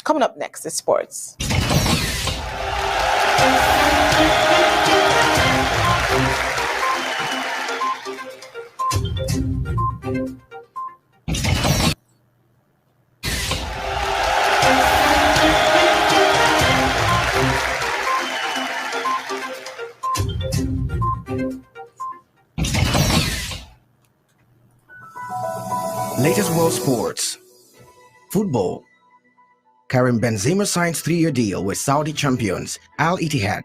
Coming up next is sports. Latest world sports. Football. Karim Benzema signs 3-year deal with Saudi champions Al Ittihad.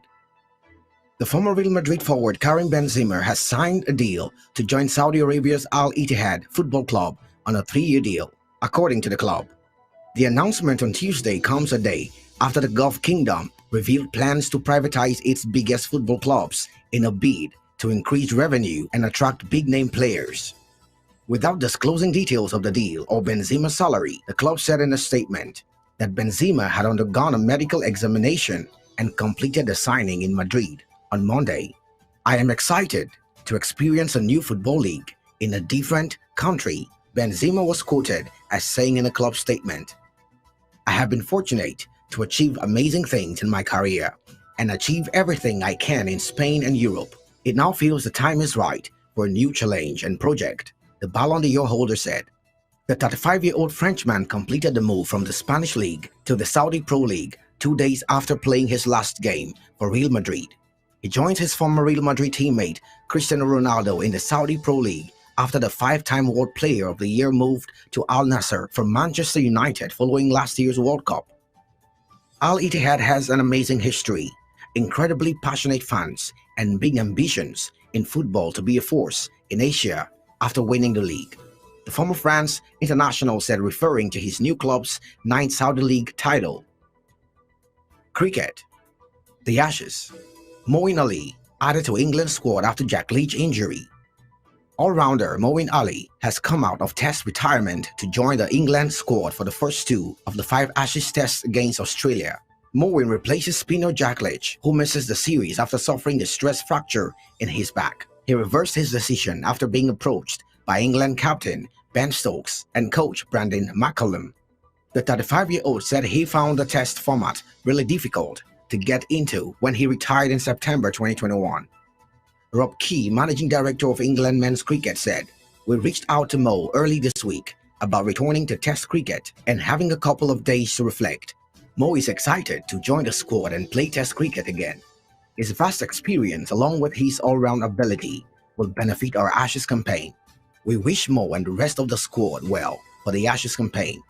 The former Real Madrid forward Karim Benzema has signed a deal to join Saudi Arabia's Al Ittihad Football Club on a 3-year deal, according to the club. The announcement on Tuesday comes a day after the Gulf Kingdom revealed plans to privatize its biggest football clubs in a bid to increase revenue and attract big-name players. Without disclosing details of the deal or Benzema's salary, the club said in a statement that Benzema had undergone a medical examination and completed the signing in Madrid on Monday. "I am excited to experience a new football league in a different country," Benzema was quoted as saying in a club statement. "I have been fortunate to achieve amazing things in my career and achieve everything I can in Spain and Europe. It now feels the time is right for a new challenge and project," the Ballon d'Or holder said. The 35-year-old Frenchman completed the move from the Spanish League to the Saudi Pro League 2 days after playing his last game for Real Madrid. He joins his former Real Madrid teammate Cristiano Ronaldo in the Saudi Pro League after the 5-time World Player of the Year moved to Al Nassr from Manchester United following last year's World Cup. Al Ittihad has an amazing history, incredibly passionate fans, and big ambitions in football to be a force in Asia after winning the league, the former France international said, referring to his new club's 9th Saudi League title. Cricket. The Ashes. Moeen Ali added to England's squad after Jack Leach injury. All-rounder Moeen Ali has come out of Test retirement to join the England squad for the first 2 of the 5 Ashes tests against Australia. Moeen replaces spinner Jack Leach, who misses the series after suffering a stress fracture in his back. He reversed his decision after being approached by England captain Ben Stokes and coach Brandon McCullum. The 35-year-old said he found the test format really difficult to get into when he retired in September 2021. Rob Key, managing director of England men's cricket, said, "We reached out to Mo early this week about returning to Test cricket and having a couple of days to reflect. Mo is excited to join the squad and play Test cricket again. His vast experience along with his all-round ability will benefit our Ashes campaign. We wish Mo and the rest of the squad well for the Ashes campaign."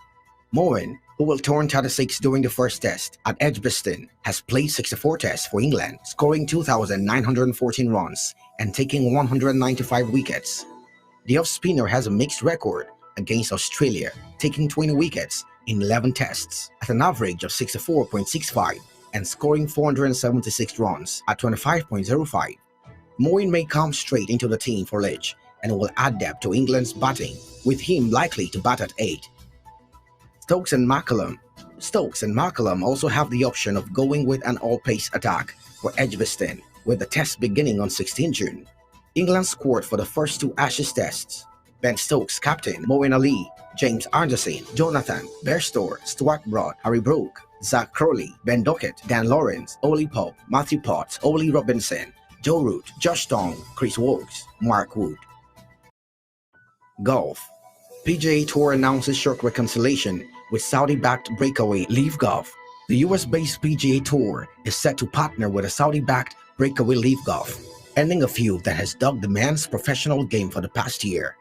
Moeen, who will turn 36 during the first test at Edgbaston, has played 64 tests for England, scoring 2,914 runs and taking 195 wickets. The off-spinner has a mixed record against Australia, taking 20 wickets in 11 tests at an average of 64.65 and scoring 476 runs at 25.05. Moeen may come straight into the team for Leach and will add depth to England's batting, with him likely to bat at 8. Stokes and McCullum also have the option of going with an all-pace attack for Edgbaston, with the test beginning on 16 June. England's squad for the first 2 Ashes tests: Ben Stokes captain, Moeen Ali, James Anderson, Jonathan Bairstow, Stuart Broad, Harry Brook, Zach Crowley, Ben Dockett, Dan Lawrence, Oli Pope, Matthew Potts, Ollie Robinson, Joe Root, Josh Tong, Chris Wokes, Mark Wood. Golf. PGA Tour announces short reconciliation with Saudi-backed breakaway Live Golf. The US-based PGA Tour is set to partner with a Saudi-backed breakaway Live Golf, ending a feud that has dogged the men's professional game for the past year.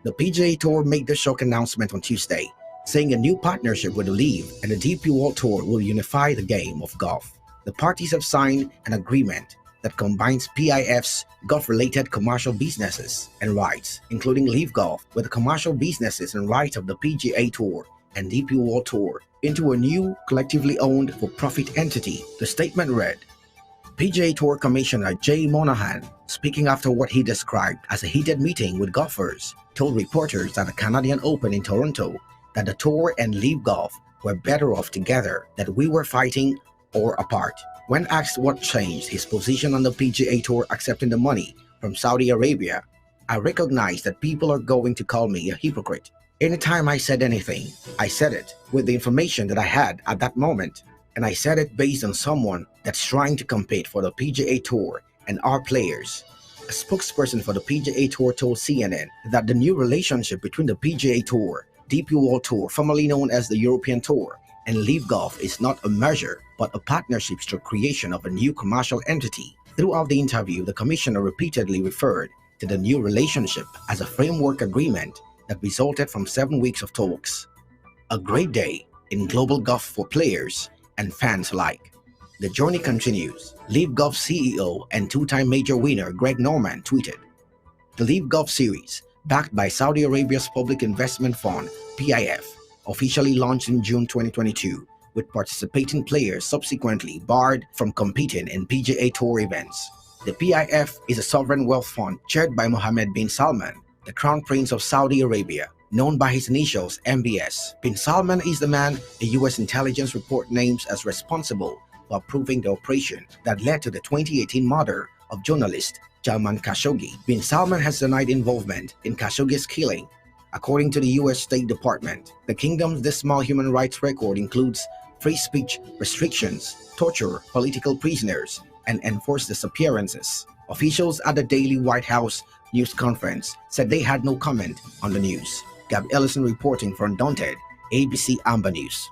The PGA Tour made the shock announcement on Tuesday, saying a new partnership with the Live and the DP World Tour will unify the game of golf. The parties have signed an agreement that combines PIF's golf-related commercial businesses and rights, including Live Golf, with the commercial businesses and rights of the PGA Tour and DP World Tour, into a new, collectively owned for-profit entity, the statement read. PGA Tour Commissioner Jay Monahan, speaking after what he described as a heated meeting with golfers, told reporters at the Canadian Open in Toronto that the Tour and Live Golf were better off together, that we were fighting or apart. When asked what changed his position on the PGA Tour accepting the money from Saudi Arabia, "I recognize that people are going to call me a hypocrite. Anytime I said anything, I said it with the information that I had at that moment, and I said it based on someone that's trying to compete for the PGA Tour and our players. A spokesperson for the PGA Tour told CNN that the new relationship between the PGA Tour, DP World Tour, formerly known as the European Tour, and Live Golf is not a merger, but a partnership through creation of a new commercial entity. Throughout the interview, the commissioner repeatedly referred to the new relationship as a framework agreement that resulted from 7 weeks of talks. A great day in global golf for players and fans alike. The journey continues. Live Golf CEO and two-time major winner Greg Norman tweeted, "The Live Golf Series, backed by Saudi Arabia's Public Investment Fund (PIF), officially launched in June 2022, with participating players subsequently barred from competing in PGA Tour events. The PIF is a sovereign wealth fund chaired by Mohammed bin Salman, the Crown Prince of Saudi Arabia, known by his initials MBS. Bin Salman is the man a U.S. intelligence report names as responsible for approving the operation that led to the 2018 murder of journalist Jamal Khashoggi. Bin Salman has denied involvement in Khashoggi's killing. According to the U.S. State Department, the kingdom's dismal human rights record includes free speech restrictions, torture political prisoners, and enforced disappearances. Officials at the daily White House news conference said they had no comment on the news. Gab Ellison reporting for Undaunted, ABC Amba News.